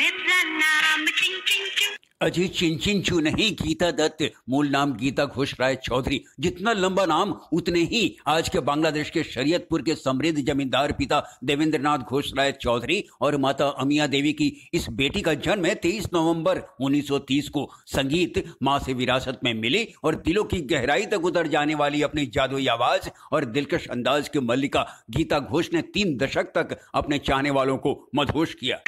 मेरा नाम चिंग चिंग चू। अजी चिंचिंचू नहीं, गीता दत्त। मूल नाम गीता घोष राय चौधरी। जितना लंबा नाम उतने ही आज के बांग्लादेश के शरीयतपुर के समृद्ध जमींदार पिता देवेंद्र नाथ घोष राय चौधरी और माता अमिया देवी की इस बेटी का जन्म 23 नवंबर 1930 को संगीत मां से विरासत में मिली और दिलों की गहराई तक उतर जाने वाली अपनी जादुई आवाज और दिलकश अंदाज के मल्लिका गीता घोष ने 3 दशक तक अपने चाहने वालों को मदहोश किया।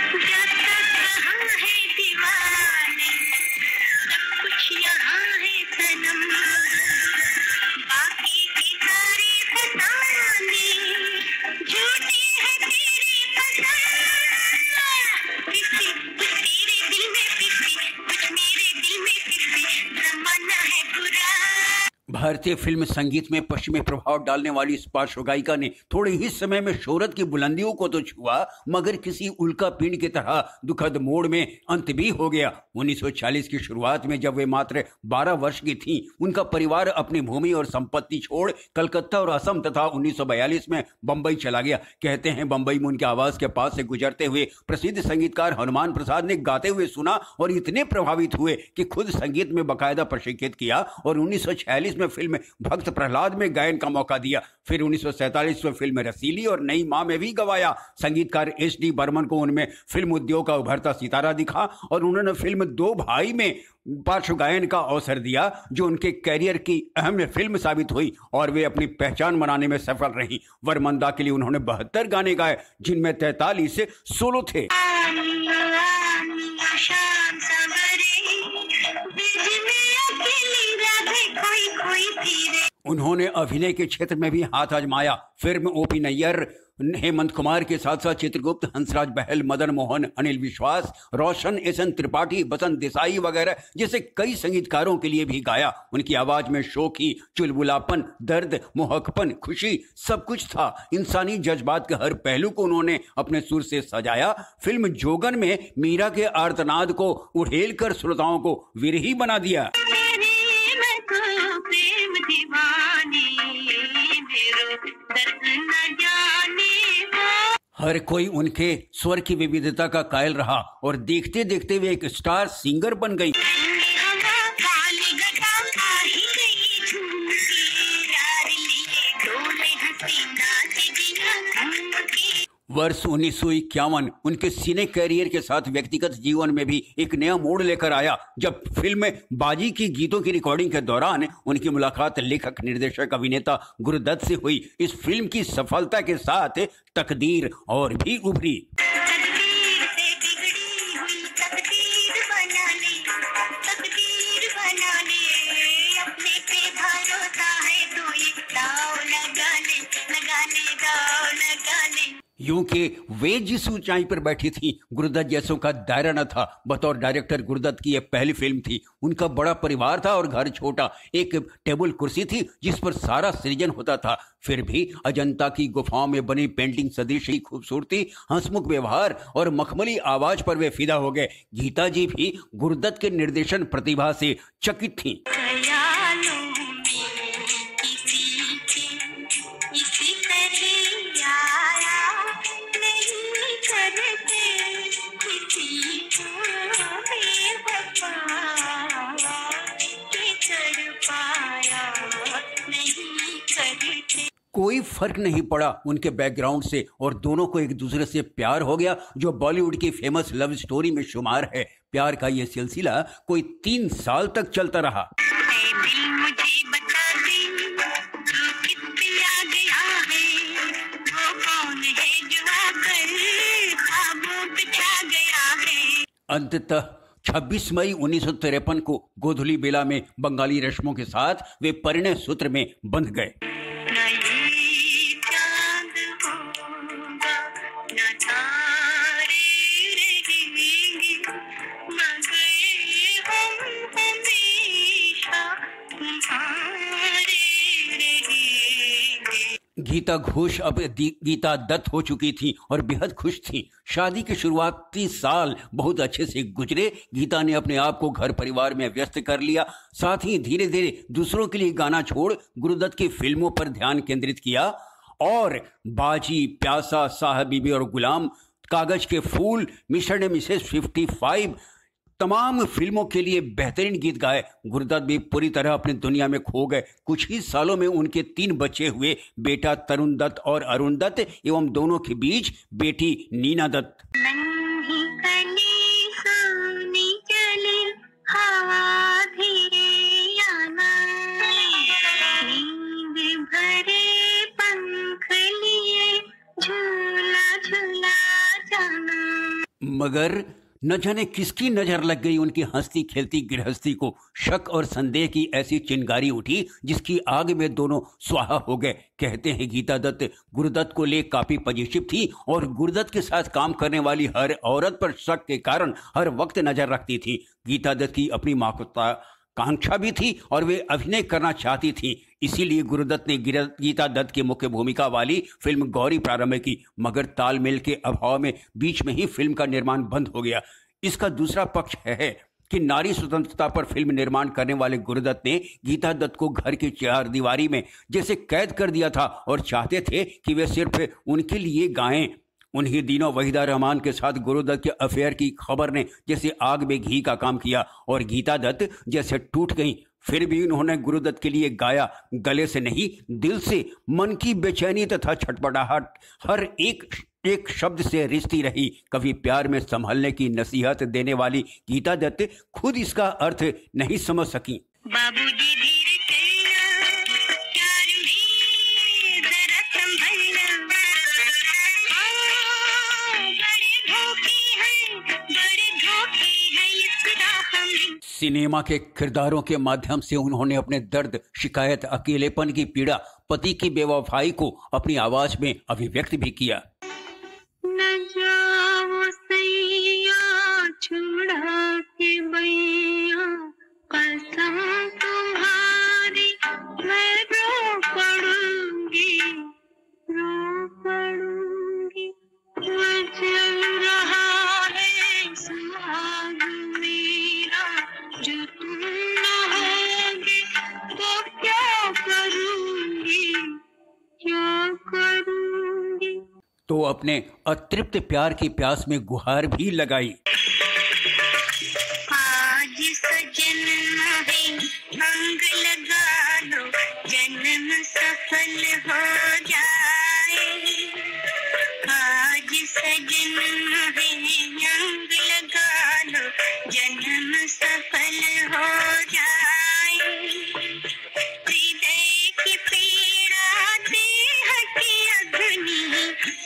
भारतीय फिल्म संगीत में पश्चिमी प्रभाव डालने वाली इस पार्श्व गायिका ने थोड़े ही समय में शोहरत की बुलंदियों को तो छुआ, मगर किसी उल्का पिंड की तरह दुखद मोड़ में अंत भी हो गया। 1940 की शुरुआत में जब वे मात्र 12 वर्ष की थीं, उनका परिवार अपनी भूमि और संपत्ति छोड़ कलकत्ता और असम तथा 1942 में बंबई चला गया। कहते हैं बंबई में उनके आवाज के पास से गुजरते हुए प्रसिद्ध संगीतकार हनुमान प्रसाद ने गाते हुए सुना और इतने प्रभावित हुए कि खुद संगीत में बाकायदा प्रशिक्षित किया और 1946 में फिल्म भक्त प्रहलाद में गायन का मौका दिया। फिर 1947 में फिल्म रसीली और नई मां में भी गवाया। संगीतकार एस.डी. बर्मन को उनमें फिल्म उद्योग का उभरता सितारा दिखा और उन्होंने फिल्म दो भाई में पार्श्व गायन का अवसर दिया, जो उनके कैरियर की अहम फिल्म साबित हुई और वे अपनी पहचान बनाने में सफल रही। वरमंदा के लिए उन्होंने 72 गाने गाए, जिनमें 43 सोलो थे। उन्होंने अभिनय के क्षेत्र में भी हाथ आजमाया। फिल्म ओपी नैयर, हेमंत कुमार के साथ साथ चित्रगुप्त, हंसराज बहल, मदन मोहन, अनिल विश्वास, रोशन, एस.एन. त्रिपाठी, बसंत देसाई वगैरह जैसे कई संगीतकारों के लिए भी गाया। उनकी आवाज में शोखी, चुलबुलापन, दर्द, मोहकपन, खुशी सब कुछ था। इंसानी जज्बात के हर पहलू को उन्होंने अपने सुर से सजाया। फिल्म जोगन में मीरा के आर्तनाद को उड़ेल कर श्रोताओं को विरही बना दिया। हर कोई उनके स्वर की विविधता का कायल रहा और देखते देखते वे एक स्टार सिंगर बन गई। वर्ष 1951 उनके सिने कैरियर के साथ व्यक्तिगत जीवन में भी एक नया मोड़ लेकर आया, जब फिल्म बाजी की गीतों की रिकॉर्डिंग के दौरान उनकी मुलाकात लेखक, निर्देशक, अभिनेता गुरुदत्त से हुई। इस फिल्म की सफलता के साथ तकदीर और भी उभरी। यूं कि वे जिस ऊंचाई पर बैठी थी, गुरुदत्त जैसों का दायरा न था। बतौर डायरेक्टर गुरुदत्त की यह पहली फिल्म थी। उनका बड़ा परिवार था और घर छोटा। एक टेबल कुर्सी थी जिस पर सारा सृजन होता था। फिर भी अजंता की गुफाओं में बनी पेंटिंग सदृश ही खूबसूरती, हंसमुख व्यवहार और मखमली आवाज पर वे फिदा हो गए। गीता जी भी गुरुदत्त के निर्देशन प्रतिभा से चकित थीं। कोई फर्क नहीं पड़ा उनके बैकग्राउंड से और दोनों को एक दूसरे से प्यार हो गया, जो बॉलीवुड की फेमस लव स्टोरी में शुमार है। प्यार का ये सिलसिला कोई 3 साल तक चलता रहा। अंततः 26 मई 1953 को गोधुली बेला में बंगाली रस्मों के साथ वे परिणय सूत्र में बंध गए। गीता घोष अब गीता दत्त हो चुकी थी और बेहद खुश थी। शादी के शुरुआती साल बहुत अच्छे से गुजरे। गीता ने अपने आप को घर परिवार में व्यस्त कर लिया। साथ ही धीरे धीरे दूसरों के लिए गाना छोड़ गुरुदत्त की फिल्मों पर ध्यान केंद्रित किया और बाजी, प्यासा, साहब बीबी और गुलाम कागज के फूल, मिस्टर एंड मिसेस 55 तमाम फिल्मों के लिए बेहतरीन गीत गाए। गुरुदत्त भी पूरी तरह अपनी दुनिया में खो गए। कुछ ही सालों में उनके 3 बच्चे हुए, बेटा तरुण दत्त और अरुण दत्त एवं दोनों के बीच बेटी नीना दत्त। मगर न जाने किसकी नजर लग गई उनकी हंसती खेलती गृहस्थी को। शक और संदेह की ऐसी चिंगारी उठी जिसकी आग में दोनों स्वाहा हो गए। कहते हैं गीता दत्त गुरुदत्त को ले काफी पजेशिव थी और गुरुदत्त के साथ काम करने वाली हर औरत पर शक के कारण हर वक्त नजर रखती थी। गीता दत्त की अपनी कांक्षा भी थी और वे अभिनय करना चाहती थी। इसीलिए गुरुदत्त ने गीता दत्त की मुख्य भूमिका वाली फिल्म गौरी प्रारंभ की, मगर तालमेल के अभाव में बीच में ही फिल्म का निर्माण बंद हो गया। इसका दूसरा पक्ष है कि नारी स्वतंत्रता पर फिल्म निर्माण करने वाले गुरुदत्त ने गीता दत्त को घर की 4 दीवारी में जैसे कैद कर दिया था और चाहते थे कि वे सिर्फ उनके लिए गाएं। उन्हीं दिनों वहीदा रहमान के साथ गुरुदत्त के अफेयर की खबर ने जैसे आग में घी का काम किया और गीता दत्त जैसे टूट गईं। फिर भी उन्होंने गुरुदत्त के लिए गाया, गले से नहीं दिल से। मन की बेचैनी तथा छटपटाहट हर एक शब्द से रिश्ती रही। कभी प्यार में संभलने की नसीहत देने वाली गीता दत्त खुद इसका अर्थ नहीं समझ सकी। बाबूजी धीरे चलना, प्यार में जरा संभलना, बड़े धोखे हैं इस राह में। सिनेमा के किरदारों के माध्यम से उन्होंने अपने दर्द, शिकायत, अकेलेपन की पीड़ा, पति की बेवफाई को अपनी आवाज में अभिव्यक्त भी किया। न जाओ सैया छुड़ा के बैया, कसम तुम्हारी मैं रो पड़ूंगी, रो पड़ूंगी। चल रहा है सुहाग मेरा, जो तुम न होगे तो क्या करूंगी, क्या करूंगी। तो अपने अतृप्त प्यार की प्यास में गुहार भी लगाई। आज सजन है अंग लगा लो, जन्म सफल हो जाए। आज सजन है अंग लगा लो, जन्म सफल हो जाए। हृदय की पीड़ा देह की अग्नि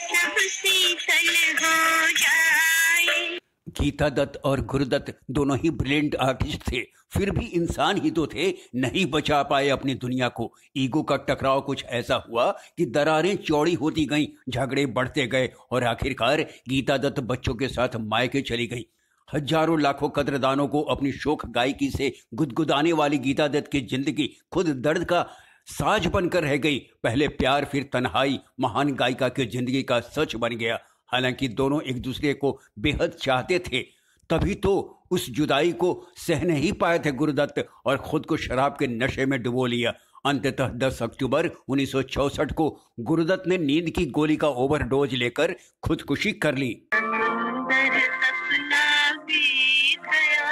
सब शीतल हो जाए। गीता दत्त और गुरुदत्त दोनों ही ब्रिलियंट आर्टिस्ट थे, फिर भी इंसान ही तो थे, नहीं बचा पाए अपनी दुनिया को। ईगो का टकराव कुछ ऐसा हुआ कि दरारें चौड़ी होती गईं, झगड़े बढ़ते गए और आखिरकार गीता दत्त बच्चों के साथ मायके चली गई। हजारों लाखों कद्रदानों को अपनी शोक गायकी से गुदगुदाने वाली गीता दत्त की जिंदगी खुद दर्द का साज बनकर रह गई। पहले प्यार फिर तन्हाई महान गायिका की जिंदगी का सच बन गया। हालांकि दोनों एक दूसरे को बेहद चाहते थे, तभी तो उस जुदाई को सह नहीं पाए थे गुरुदत्त और खुद को शराब के नशे में डुबो लिया। अंततः 10 अक्टूबर 1964 को गुरुदत्त ने नींद की गोली का ओवरडोज लेकर खुदकुशी कर ली। सुंदर सपना बीत गया,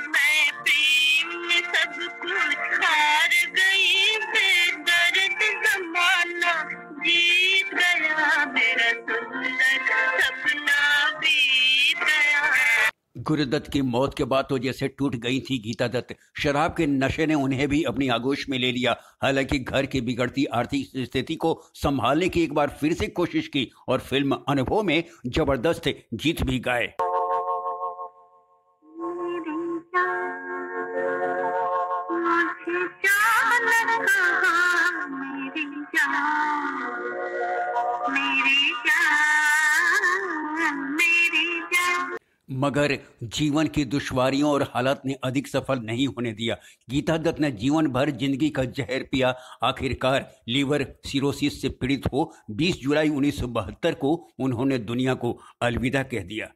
मैं प्रेम में सब कुछ हार गई, बेदर्द जमाना जीत गया, मेरा सुंदर सपना बीत गया। गुरुदत्त की मौत के बाद तो जैसे टूट गई थी गीता दत्त। शराब के नशे ने उन्हें भी अपनी आगोश में ले लिया। हालांकि घर की बिगड़ती आर्थिक स्थिति को संभालने की एक बार फिर से कोशिश की और फिल्म अनुभव में जबरदस्त गीत भी गाए। मेरी जान, मुझे जान कहाँ, मेरी जान, मेरी जान, मेरी जान। मगर जीवन की दुश्वारियों और हालात ने अधिक सफल नहीं होने दिया। गीता दत्त ने जीवन भर जिंदगी का जहर पिया। आखिरकार लीवर सिरोसिस से पीड़ित हो 20 जुलाई 1972 को उन्होंने दुनिया को अलविदा कह दिया।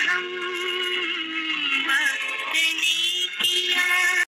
हम